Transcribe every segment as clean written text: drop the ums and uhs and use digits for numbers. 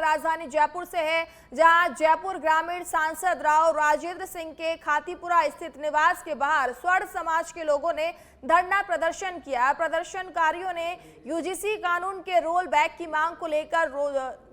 राजधानी जयपुर से है, जहां जयपुर ग्रामीण सांसद राव राजेंद्र सिंह के खातीपुरा स्थित निवास के बाहर स्वर्ण समाज के लोगों ने धरना प्रदर्शन किया। प्रदर्शनकारियों ने यूजीसी कानून के रोल बैक की मांग को लेकर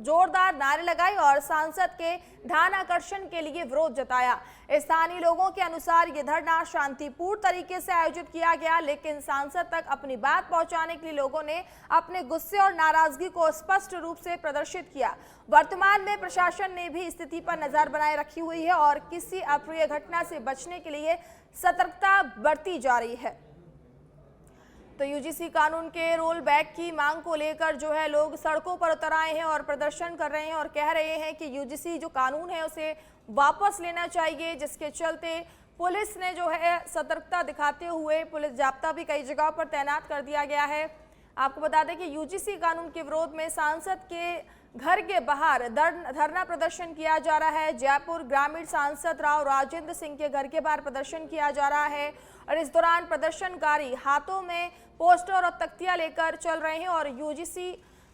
जोरदार नारे लगाए और सांसद के ध्यान आकर्षण के लिए विरोध जताया। स्थानीय लोगों के अनुसार ये धरना शांतिपूर्ण तरीके से आयोजित किया गया, लेकिन सांसद तक अपनी बात पहुंचाने के लिए लोगों ने अपने गुस्से और नाराजगी को स्पष्ट रूप से प्रदर्शित किया। वर्तमान में प्रशासन ने भी स्थिति पर नजर बनाए रखी हुई है और किसी अप्रिय घटना से बचने के लिए सतर्कता बरती जा रही है। तो यूजीसी कानून के रोल बैक की मांग को लेकर जो है लोग सड़कों पर उतर आए हैं और प्रदर्शन कर रहे हैं और कह रहे हैं कि यूजीसी जो कानून है उसे वापस लेना चाहिए, जिसके चलते पुलिस ने जो है सतर्कता दिखाते हुए पुलिस जाब्ता भी कई जगहों पर तैनात कर दिया गया है। आपको बता दें कि यूजीसी कानून के विरोध में सांसद के घर के बाहर धरना प्रदर्शन किया जा रहा है। जयपुर ग्रामीण सांसद राव राजेंद्र सिंह के घर के बाहर प्रदर्शन किया जा रहा है और इस दौरान प्रदर्शनकारी हाथों में पोस्टर और तख्तियां लेकर चल रहे हैं और यूजीसी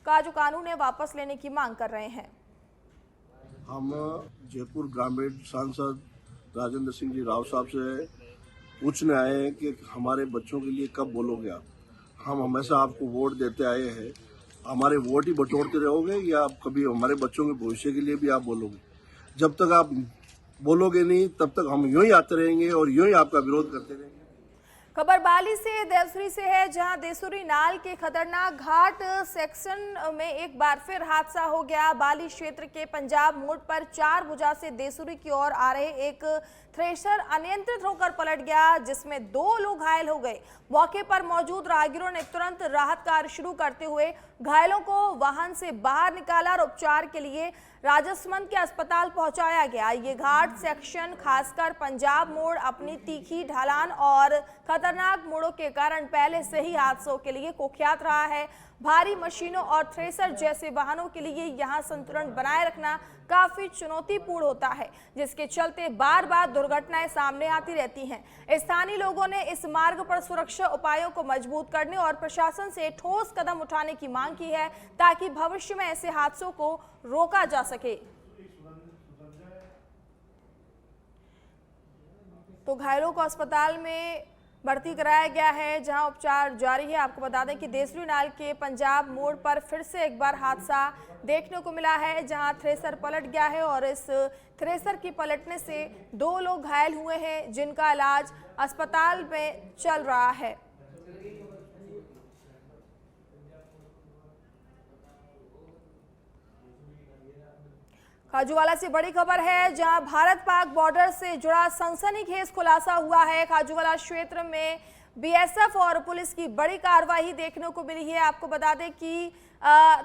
का जो कानून है वापस लेने की मांग कर रहे हैं। हम जयपुर ग्रामीण सांसद राजेंद्र सिंह जी राव साहब से पूछने आए हैं कि हमारे बच्चों के लिए कब बोलोगे आप। हम हमेशा आपको वोट देते आए हैं, हमारे वोट ही बटोरते रहोगे या आप कभी हमारे बच्चों के भविष्य के लिए भी आप बोलोगे? जब तक आप बोलोगे नहीं तब तक हम यूं ही आते रहेंगे और यूं ही आपका विरोध करते रहेंगे। खबर बाली से देवसुरी से है, जहां देवसुरी नाल के खतरनाक घाट सेक्शन में एक बार फिर हादसा हो गया। बाली क्षेत्र के पंजाब मोड़ पर 4 भुजा से देवसुरी की ओर आ रहे एक थ्रेशर अनियंत्रित होकर पलट गया, जिसमें 2 लोग घायल हो गए। मौके पर मौजूद राहगीरों ने तुरंत राहत कार्य शुरू करते हुए घायलों को वाहन से बाहर निकाला और उपचार के लिए राजसमंद के अस्पताल पहुंचाया गया। ये घाट सेक्शन खासकर पंजाब मोड़ अपनी तीखी ढलान और खतरनाक मोड़ों के कारण पहले से ही हादसों के लिए कुख्यात रहा है। भारी मशीनों और थ्रेसर जैसे वाहनों के लिए यहां संतुलन बनाए रखना काफी चुनौतीपूर्ण होता है, जिसके चलते बार बार दुर्घटनाएं सामने आती रहती हैं। स्थानीय लोगों ने इस मार्ग पर सुरक्षा उपायों को मजबूत करने और प्रशासन से ठोस कदम उठाने की मांग की है, ताकि भविष्य में ऐसे हादसों को रोका जा सके। तो घायलों को अस्पताल में भर्ती कराया गया है, जहां उपचार जारी है। आपको बता दें कि देसरी नाल के पंजाब मोड़ पर फिर से एक बार हादसा देखने को मिला है, जहां थ्रेसर पलट गया है और इस थ्रेसर की पलटने से 2 लोग घायल हुए हैं, जिनका इलाज अस्पताल में चल रहा है। खाजूवाला से बड़ी खबर है, जहां भारत पाक बॉर्डर से जुड़ा सनसनीखेज खुलासा हुआ है। खाजूवाला क्षेत्र में बीएसएफ और पुलिस की बड़ी कार्रवाई देखने को मिली है। आपको बता दें कि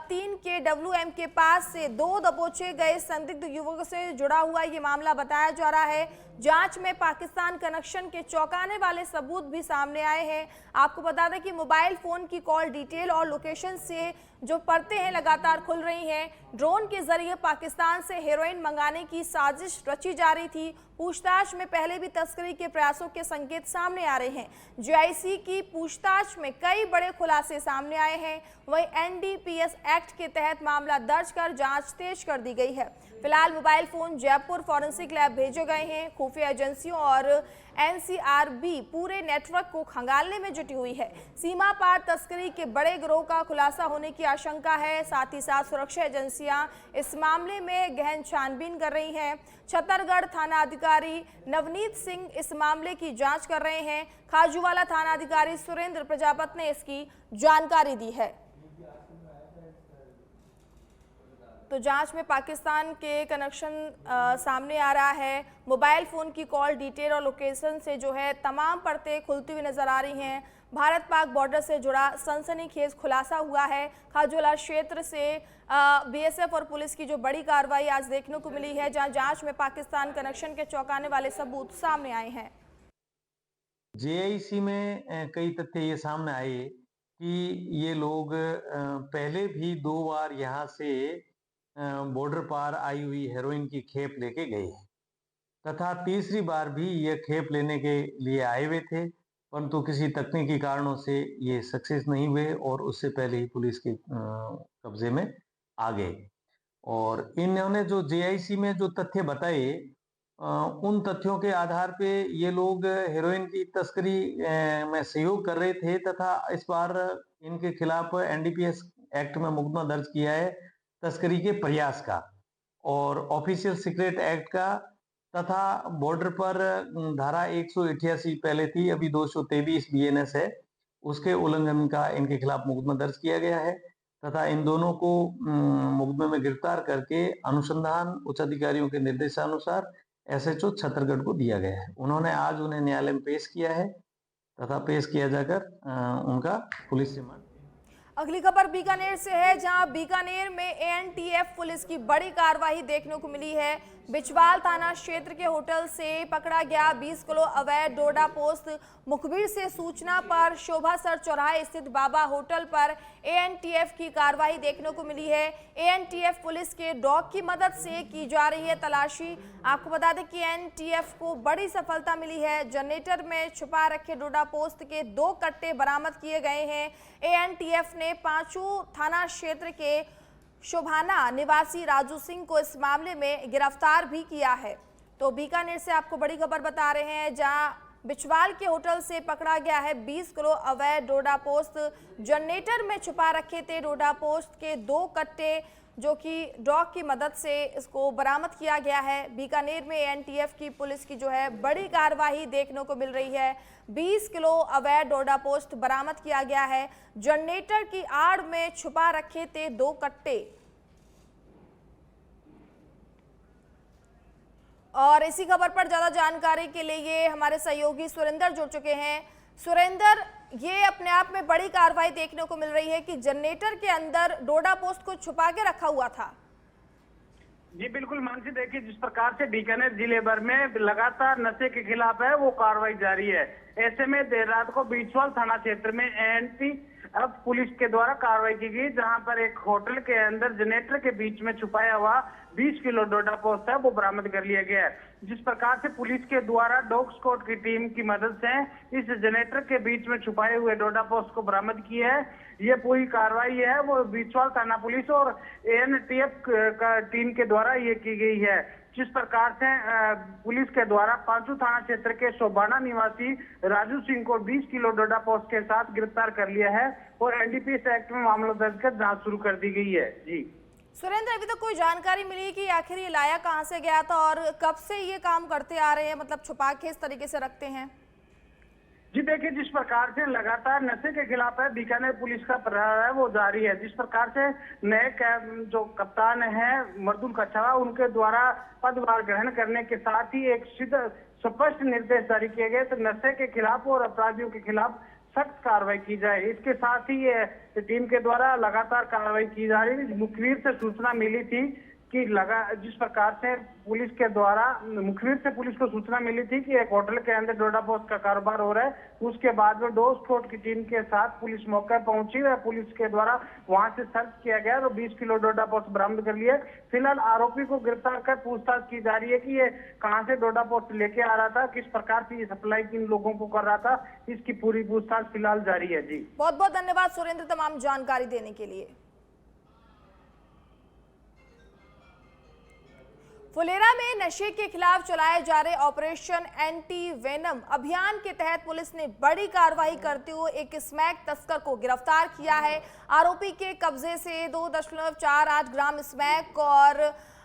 3 KWM के पास से 2 दबोचे गए संदिग्ध युवकों से जुड़ा हुआ ये मामला बताया जा रहा है। जांच में पाकिस्तान कनेक्शन के चौंकाने वाले सबूत भी सामने आए हैं। आपको बता दें कि मोबाइल फोन की कॉल डिटेल और लोकेशन से जो परतें हैं लगातार खुल रही हैं। ड्रोन के जरिए पाकिस्तान से हेरोइन मंगाने की साजिश रची जा रही थी। पूछताछ में पहले भी तस्करी के प्रयासों के संकेत सामने आ रहे हैं। जीआईसी की पूछताछ में कई बड़े खुलासे सामने आए हैं। वहीं एनडीपीएस एक्ट के तहत मामला दर्ज कर जांच तेज कर दी गई है। फिलहाल mobile phone Jaipur forensic lab भेजे गए हैं। खुफिया एजेंसियों और एनसीआरबी पूरे नेटवर्क को खंगालने में जुटी हुई है। सीमा पार तस्करी के बड़े गिरोह का खुलासा होने की आशंका है। साथ ही साथ सुरक्षा एजेंसियां इस मामले में गहन छानबीन कर रही हैं। छतरगढ़ थाना अधिकारी नवनीत सिंह इस मामले की जांच कर रहे हैं। खाजूवाला थाना अधिकारी सुरेंद्र प्रजापत ने इसकी जानकारी दी है। तो जांच में पाकिस्तान के कनेक्शन सामने आ रहा है। मोबाइल फोन की कॉल डिटेल और लोकेशन से जो है तमाम परतें खुलती हुई नजर आ रही हैं। भारत पाक बॉर्डर से जुड़ा सनसनीखेज खुलासा हुआ है। खाजूवाला क्षेत्र से बीएसएफ और पुलिस की जो बड़ी कार्रवाई आज देखने को मिली है, जहां जांच में पाकिस्तान कनेक्शन के चौंकाने वाले सबूत सामने आए हैं। जेआईसी में कई तथ्य ये सामने आए कि ये लोग पहले भी 2 बार यहाँ से बॉर्डर पार आई हुई हेरोइन की खेप लेके गए हैं तथा तीसरी बार भी ये खेप लेने के लिए आए हुए थे, परंतु किसी तकनीकी कारणों से ये सक्सेस नहीं हुए और उससे पहले ही पुलिस के कब्जे में आ गए। और इन्होंने जो जेआईसी में जो तथ्य बताए, उन तथ्यों के आधार पे ये लोग हेरोइन की तस्करी में सहयोग कर रहे थे तथा इस बार इनके खिलाफ एनडीपीएस एक्ट में मुकदमा दर्ज किया है तस्करी के प्रयास का और ऑफिशियल सीक्रेट एक्ट का तथा बॉर्डर पर धारा 188 पहले थी, अभी 223 बीएनएस है, उसके उल्लंघन का इनके खिलाफ मुकदमा दर्ज किया गया है तथा इन दोनों को मुकदमे में गिरफ्तार करके अनुसंधान उच्च अधिकारियों के निर्देशानुसार एसएचओ छत्तरगढ़ को दिया गया है। उन्होंने आज उन्हें न्यायालय में पेश किया है तथा पेश किया जाकर उनका पुलिस रिमांड। अगली खबर बीकानेर से है, जहां बीकानेर में एएनटीएफ पुलिस की बड़ी कार्रवाई देखने को मिली है। बिचवाल थाना क्षेत्र के होटल से पकड़ा गया 20 किलो अवैध डोडा पोस्त। मुखबिर से सूचना पर शोभासर चौराहे स्थित बाबा होटल पर एएनटीएफ की कार्रवाई देखने को मिली है। एएनटीएफ पुलिस के डॉग की मदद से की जा रही है तलाशी। आपको बता दें कि एएनटीएफ को बड़ी सफलता मिली है। जनरेटर में छुपा रखे डोडा पोस्त के 2 कट्टे बरामद किए गए हैं। एएनटीएफ ने पांचू थाना क्षेत्र के शोभाना निवासी राजू सिंह को इस मामले में गिरफ्तार भी किया है। तो बीकानेर से आपको बड़ी खबर बता रहे हैं, जहां बिचवाल के होटल से पकड़ा गया है 20 किलो अवैध डोडा पोस्त। जनरेटर में छुपा रखे थे डोडा पोस्त के 2 कट्टे, जो कि डॉग की मदद से इसको बरामद किया गया है। बीकानेर में एएनटीएफ की पुलिस की जो है बड़ी कार्रवाई देखने को मिल रही है। 20 किलो अवैध डोडा पोस्ट बरामद किया गया है। जनरेटर की आड़ में छुपा रखे थे 2 कट्टे। और इसी खबर पर ज्यादा जानकारी के लिए हमारे सहयोगी सुरेंद्र जुड़ चुके हैं। सुरेंद्र, ये अपने आप में बड़ी कार्रवाई देखने को मिल रही है कि जनरेटर के अंदर डोडा पोस्ट को छुपा के रखा हुआ था। जी बिल्कुल मानसी, देखिए जिस प्रकार से बीकानेर जिले भर में लगातार नशे के खिलाफ है वो कार्रवाई जारी है। ऐसे में देर रात को बिचवाल थाना क्षेत्र में एएनटीएफ पुलिस के द्वारा कार्रवाई की गई, जहां पर एक होटल के अंदर जनरेटर के बीच में छुपाया हुआ 20 किलो डोडा पोस्ट है वो बरामद कर लिया गया है। जिस प्रकार से पुलिस के द्वारा डॉग स्क्वाड की टीम की मदद से इस जनरेटर के बीच में छुपाए हुए डोडा पोस्ट को बरामद किया है, ये पूरी कार्रवाई है वो बिचवाल थाना पुलिस और एएनटीएफ का टीम के द्वारा ये की गई है। जिस प्रकार से पुलिस के द्वारा पांचू थाना क्षेत्र के शोभाना निवासी राजू सिंह को 20 किलो डोडा पोस्ट के साथ गिरफ्तार कर लिया है और एनडीपीएस एक्ट में मामला दर्ज कर जांच शुरू कर दी गई है। जी सुरेंद्र, अभी तक कोई जानकारी मिली कि आखिर ये लाया कहां से गया था और कब से ये काम करते आ रहे हैं, मतलब छुपा के इस तरीके से रखते हैं? जी देखिए, जिस प्रकार से लगातार नशे के खिलाफ है बीकानेर पुलिस का प्रयास है वो जारी है। जिस प्रकार से नए जो कप्तान है मर्दुल कछावा, उनके द्वारा पदभार ग्रहण करने के साथ ही एक स्पष्ट निर्देश जारी किए गए तो नशे के खिलाफ और अपराधियों के खिलाफ सख्त कार्रवाई की जाए। इसके साथ ही ये टीम के द्वारा लगातार कार्रवाई की जा रही है। मुखबिर से सूचना मिली थी कि जिस प्रकार से पुलिस के द्वारा मुखबिर से पुलिस को सूचना मिली थी कि एक होटल के अंदर डोडा पोस्ट का कारोबार हो रहा है, उसके बाद में डॉग स्क्वाड की टीम के साथ पुलिस मौके पहुंची और पुलिस के द्वारा वहां से सर्च किया गया और 20 किलो डोडा पोस्ट बरामद कर लिया। फिलहाल आरोपी को गिरफ्तार कर पूछताछ की जा रही है कि ये कहां से डोडा पोस्ट लेके आ रहा था, किस प्रकार से ये सप्लाई किन लोगों को कर रहा था, इसकी पूरी पूछताछ फिलहाल जारी है। जी बहुत बहुत धन्यवाद सुरेंद्र तमाम जानकारी देने के लिए। फुलेरा में नशे के खिलाफ चलाए जा रहे ऑपरेशन एंटी वेनम अभियान के तहत पुलिस ने बड़ी कार्रवाई करते हुए एक स्मैक तस्कर को गिरफ्तार किया है। आरोपी के कब्जे से 2.48 ग्राम स्मैक और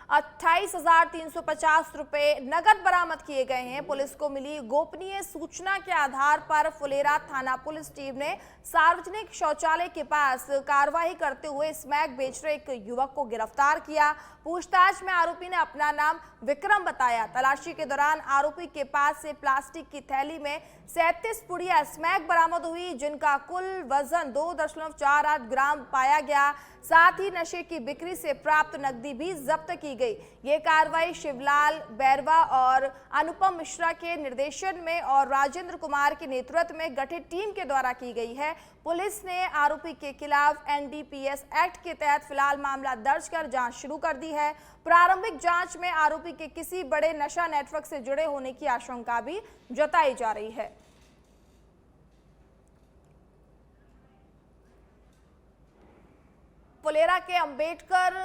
28,350 रुपए नगद बरामद किए गए हैं। पुलिस को मिली गोपनीय सूचना के आधार पर फुलेरा थाना पुलिस टीम ने सार्वजनिक शौचालय के पास कार्रवाई करते हुए स्मैक बेच रहे एक युवक को गिरफ्तार किया। पूछताछ में आरोपी ने अपना नाम विक्रम बताया। तलाशी के दौरान आरोपी के पास से प्लास्टिक की थैली में 37 पुड़िया स्मैक बरामद हुई, जिनका कुल वजन 2.48 ग्राम पाया गया। साथ ही नशे की बिक्री से प्राप्त नकदी भी जब्त की गई। ये कार्रवाई शिवलाल बैरवा और अनुपम मिश्रा के निर्देशन में और राजेंद्र कुमार के नेतृत्व में गठित टीम के द्वारा की गई है। पुलिस ने आरोपी के खिलाफ एनडीपीएस एक्ट के तहत फिलहाल मामला दर्ज कर जांच शुरू कर दी है। प्रारंभिक जांच में आरोपी के किसी बड़े नशा नेटवर्क से जुड़े होने की आशंका भी जताई जा रही है। फुलेरा के अंबेडकर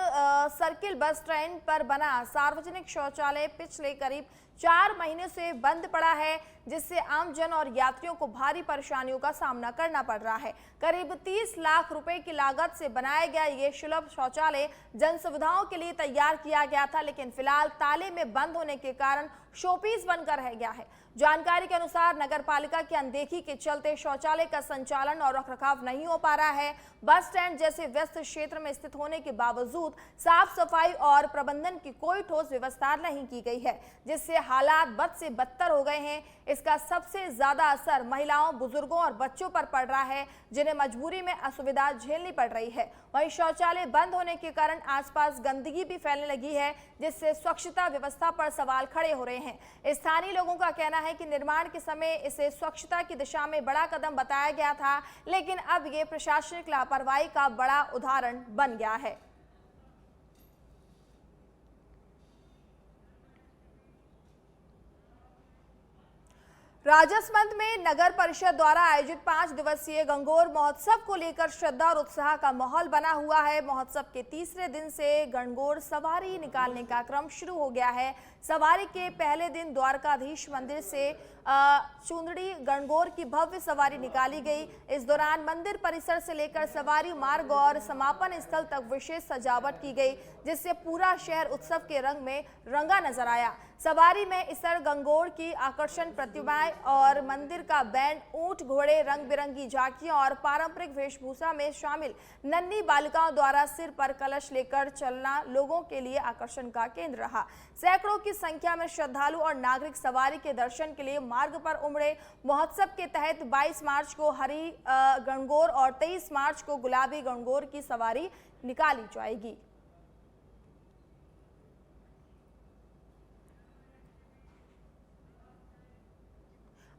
सर्किल बस स्टैंड पर बना सार्वजनिक शौचालय पिछले करीब 4 महीने से बंद पड़ा है, जिससे आमजन और यात्रियों को भारी परेशानियों का सामना करना पड़ रहा है। करीब 30 लाख रुपए की लागत से बनाया गया ये सुलभ शौचालय जन सुविधाओं के लिए तैयार किया गया था, लेकिन फिलहाल ताले में बंद होने के कारण शोपीस बनकर रह गया है। जानकारी के अनुसार नगर पालिका की अनदेखी के चलते शौचालय का संचालन और रखरखाव नहीं हो पा रहा है। बस स्टैंड जैसे व्यस्त क्षेत्र में स्थित होने के बावजूद साफ सफाई और प्रबंधन की कोई ठोस व्यवस्था नहीं की गई है, जिससे हालात बद से बदतर हो गए हैं। इसका सबसे ज्यादा असर महिलाओं, बुजुर्गों और बच्चों पर पड़ रहा है, जिन्हें मजबूरी में असुविधा झेलनी पड़ रही है। वहीं शौचालय बंद होने के कारण आसपास गंदगी भी फैलने लगी है, जिससे स्वच्छता व्यवस्था पर सवाल खड़े हो रहे हैं। स्थानीय लोगों का कहना है कि निर्माण के समय इसे स्वच्छता की दिशा में बड़ा कदम बताया गया था, लेकिन अब ये प्रशासनिक लापरवाही का बड़ा उदाहरण बन गया है। राजसमंद में नगर परिषद द्वारा आयोजित 5 दिवसीय गणगौर महोत्सव को लेकर श्रद्धा और उत्साह का माहौल बना हुआ है। महोत्सव के तीसरे दिन से गणगौर सवारी निकालने का क्रम शुरू हो गया है। सवारी के पहले दिन द्वारकाधीश मंदिर से चुंदड़ी गणगौर की भव्य सवारी निकाली गई। इस दौरान मंदिर परिसर से लेकर सवारी मार्ग और समापन स्थल तक विशेष सजावट की गई, जिससे पूरा शहर उत्सव के रंग में रंगा नजर आया। सवारी में इसर गणगौर की आकर्षण प्रतिमाएं और मंदिर का बैंड, ऊंट, घोड़े, रंग बिरंगी झांकियां और पारंपरिक वेशभूषा में शामिल नन्ही बालिकाओं द्वारा सिर पर कलश लेकर चलना लोगों के लिए आकर्षण का केंद्र रहा। सैकड़ों की संख्या में श्रद्धालु और नागरिक सवारी के दर्शन के लिए मार्ग पर उमड़े। महोत्सव के तहत 22 मार्च को हरी गणगौर और 23 मार्च को गुलाबी गणगौर की सवारी निकाली जाएगी।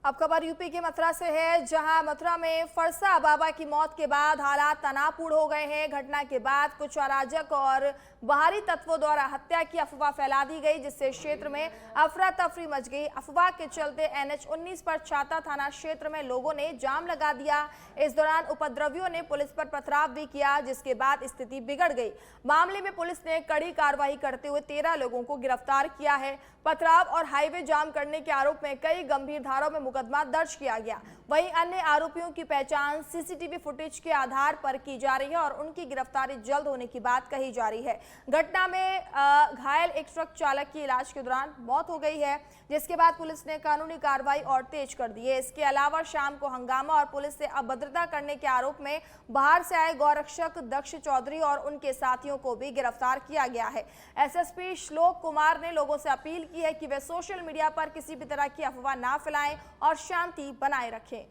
अब खबर यूपी के मथुरा से है, जहां मथुरा में फरसा बाबा की मौत के बाद हालात तनावपूर्ण हो गए हैं। घटना के बाद कुछ अराजक और बाहरी तत्वों द्वारा हत्या की अफवाह फैला दी गई, जिससे क्षेत्र में अफरा तफरी मच गई। अफवाह के चलते NH-19 पर छाता थाना क्षेत्र में लोगों ने जाम लगा दिया। इस दौरान उपद्रवियों ने पुलिस पर पथराव भी किया, जिसके बाद स्थिति बिगड़ गई। मामले में पुलिस ने कड़ी कार्रवाई करते हुए 13 लोगों को गिरफ्तार किया है। पथराव और हाईवे जाम करने के आरोप में कई गंभीर धाराओं में मुकदमा दर्ज किया गया। वहीं अन्य आरोपियों की पहचान CCTV फुटेज के आधार पर की जा रही है और उनकी गिरफ्तारी जल्द होने की बात कही जा रही है। घटना में घायल एक ट्रक चालक की इलाज के दौरान मौत हो गई है, जिसके बाद पुलिस ने कानूनी कार्रवाई और तेज कर दी है। इसके अलावा शाम को हंगामा और पुलिस से अभद्रता करने के आरोप में बाहर से आए गौरक्षक दक्ष चौधरी और उनके साथियों को भी गिरफ्तार किया गया है। SSP श्लोक कुमार ने लोगों से अपील की है कि वे सोशल मीडिया पर किसी भी तरह की अफवाह ना फैलाएं और शांति बनाए रखें।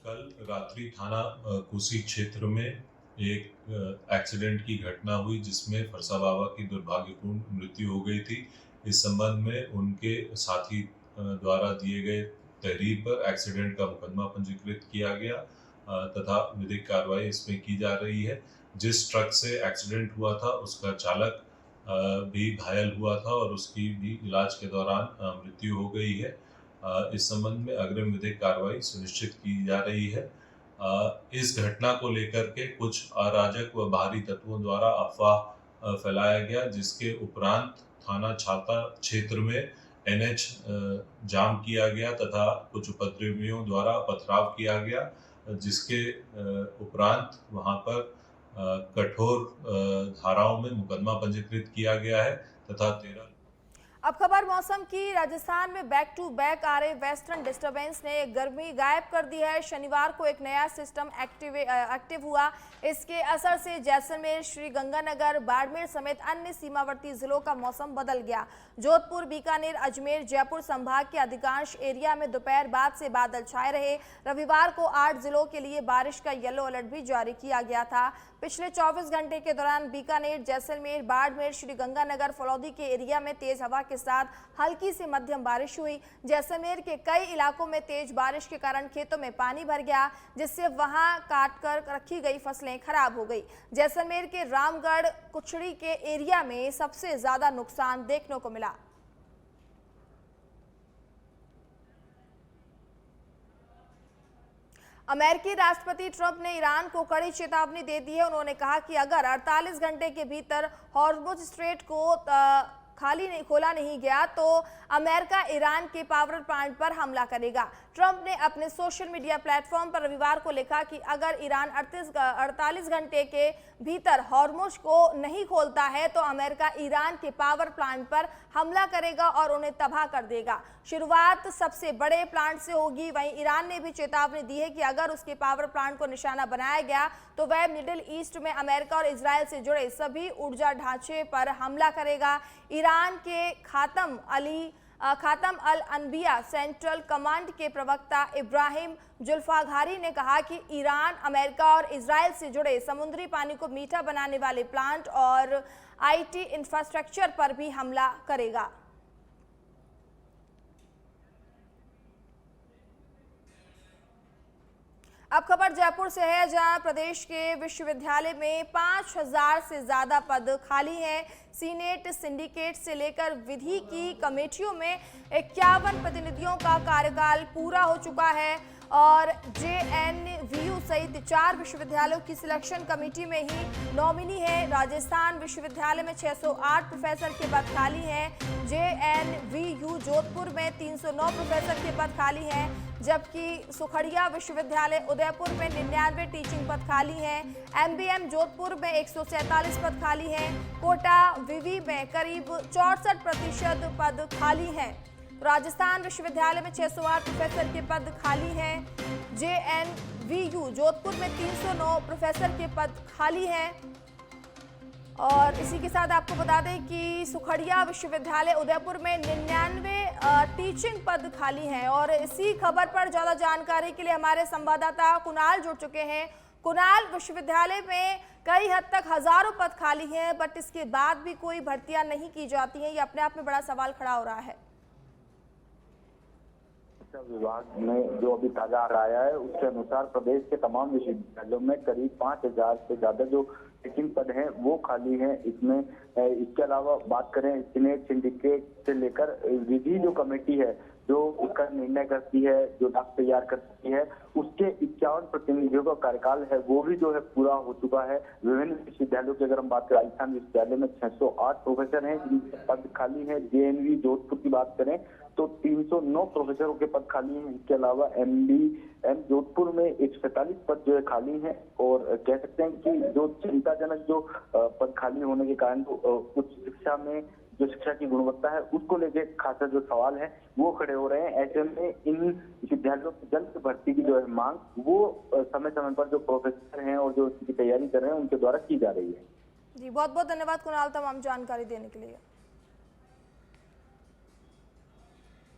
कल रात्रि थाना कोसी क्षेत्र में एक एक्सीडेंट की घटना हुई, जिसमें फरसा बाबा की दुर्भाग्यपूर्ण मृत्यु हो गई थी। इस संबंध में उनके साथी द्वारा दिए गए तहरीर पर एक्सीडेंट का मुकदमा पंजीकृत किया गया तथा विधिक कार्रवाई इसमें की जा रही है। जिस ट्रक से एक्सीडेंट हुआ था उसका चालक भी घायल हुआ था और उसकी भी इलाज के दौरान मृत्यु हो गई है। इस संबंध में अग्रिम विधिक कार्रवाई सुनिश्चित की जा रही है। इस घटना को लेकर के कुछ अराजक व बाहरी तत्वों द्वारा अफवाह फैलाया गया, जिसके उपरांत थाना छाता क्षेत्र में NH जाम किया गया तथा कुछ उपद्रवियों द्वारा पथराव किया गया, जिसके उपरांत वहां पर कठोर धाराओं में मुकदमा पंजीकृत किया गया है तथा 13। अब खबर मौसम की। राजस्थान में बैक टू बैक आ रहे वेस्टर्न डिस्टर्बेंस ने गर्मी गायब कर दी है। शनिवार को एक नया सिस्टम एक्टिव हुआ। इसके असर से जैसलमेर, श्रीगंगानगर, बाड़मेर समेत अन्य सीमावर्ती जिलों का मौसम बदल गया। जोधपुर, बीकानेर, अजमेर, जयपुर संभाग के अधिकांश एरिया में दोपहर बाद से बादल छाए रहे। रविवार को 8 जिलों के लिए बारिश का येलो अलर्ट भी जारी किया गया था। पिछले 24 घंटे के दौरान बीकानेर, जैसलमेर, बाड़मेर, श्रीगंगानगर, फलौदी के एरिया में तेज हवा के साथ हल्की से मध्यम बारिश हुई। जैसलमेर के कई इलाकों में तेज बारिश के कारण खेतों में पानी भर गया, जिससे वहां काटकर रखी गई फसलें खराब हो गई। जैसलमेर के रामगढ़, कुचड़ी के एरिया में सबसे ज्यादा नुकसान देखने को मिला। अमेरिकी राष्ट्रपति ट्रंप ने ईरान को कड़ी चेतावनी दे दी है। उन्होंने कहा कि अगर 48 घंटे के भीतर हॉर्मुज़ स्ट्रेट को खोला नहीं गया तो अमेरिका ईरान के पावर प्लांट पर हमला करेगा। ट्रंप ने अपने सोशल मीडिया प्लेटफॉर्म पर रविवार को लिखा कि अगर ईरान 48 घंटे के भीतर हॉर्मुज़ को नहीं खोलता है तो अमेरिका ईरान के पावर प्लांट पर हमला करेगा और उन्हें तबाह कर देगा। शुरुआत सबसे बड़े प्लांट से होगी। वहीं ईरान ने भी चेतावनी दी है कि अगर उसके पावर प्लांट को निशाना बनाया गया तो वह मिडिल ईस्ट में अमेरिका और इजराइल से जुड़े सभी ऊर्जा ढांचे पर हमला करेगा। ईरान के खातम अल अनबिया सेंट्रल कमांड के प्रवक्ता इब्राहिम जुल्फाघारी ने कहा कि ईरान अमेरिका और इजराइल से जुड़े समुद्री पानी को मीठा बनाने वाले प्लांट और आईटी इंफ्रास्ट्रक्चर पर भी हमला करेगा। अब खबर जयपुर से है, जहां प्रदेश के विश्वविद्यालय में 5000 से ज्यादा पद खाली हैं। सीनेट, सिंडिकेट से लेकर विधि की कमेटियों में 51 प्रतिनिधियों का कार्यकाल पूरा हो चुका है और जेएनवीयू सहित 4 विश्वविद्यालयों की सिलेक्शन कमेटी में ही नॉमिनी है। राजस्थान विश्वविद्यालय में 608 प्रोफेसर के पद खाली हैं। जेएनवीयू जोधपुर में 309 प्रोफेसर के पद खाली हैं, जबकि सुखड़िया विश्वविद्यालय उदयपुर में 99 टीचिंग पद खाली हैं। एमबीएम जोधपुर में 147 पद खाली हैं। कोटा विवि में करीब 64% पद खाली हैं। राजस्थान विश्वविद्यालय में 608 प्रोफेसर के पद खाली हैं। जेएनवीयू जोधपुर में 309 प्रोफेसर के पद खाली हैं। और इसी के साथ आपको बता दें कि सुखड़िया विश्वविद्यालय उदयपुर में 99 टीचिंग पद खाली हैं। और इसी खबर पर ज़्यादा जानकारी के लिए हमारे संवाददाता कुणाल जुड़ चुके हैं। कुणाल, विश्वविद्यालय में कई हद तक हजारों पद खाली हैं, बट इसके बाद भी कोई भर्तियां नहीं की जाती हैं, ये अपने आप में बड़ा सवाल खड़ा हो रहा है। विभाग में जो अभी ताजा आया है उसके अनुसार प्रदेश के तमाम विश्वविद्यालयों में करीब 5000 से ज्यादा जो टीचिंग पद हैं वो खाली हैं। इसमें इसके अलावा बात करें सीनेट, सिंडिकेट से लेकर विधि जो कमेटी है जो उसका निर्णय करती है, जो ड्राफ्ट तैयार करती है, उसके 51 प्रतिनिधियों का कार्यकाल है वो भी जो है पूरा हो चुका है। विभिन्न विश्वविद्यालयों की अगर हम बात करें, राजस्थान विश्वविद्यालय में 608 प्रोफेसर हैं जिनके पद खाली हैं। जेएनवी जोधपुर की बात करें तो 309 प्रोफेसरों के पद खाली हैं। इसके अलावा एमबीएम जोधपुर में 147 पद जो है खाली हैं। और कह सकते हैं कि जो चिंताजनक जो पद खाली होने के कारण उच्च शिक्षा में जो शिक्षा की गुणवत्ता है उसको लेके खासा जो सवाल है वो खड़े हो रहे हैं। ऐसे में इन विश्वविद्यालयों की जल्द भर्ती की जो है मांग वो समय समय पर जो प्रोफेसर हैं और जो इसकी तैयारी कर रहे हैं उनके द्वारा की जा रही है। जी, बहुत बहुत धन्यवाद कुणाल तमाम जानकारी देने के लिए।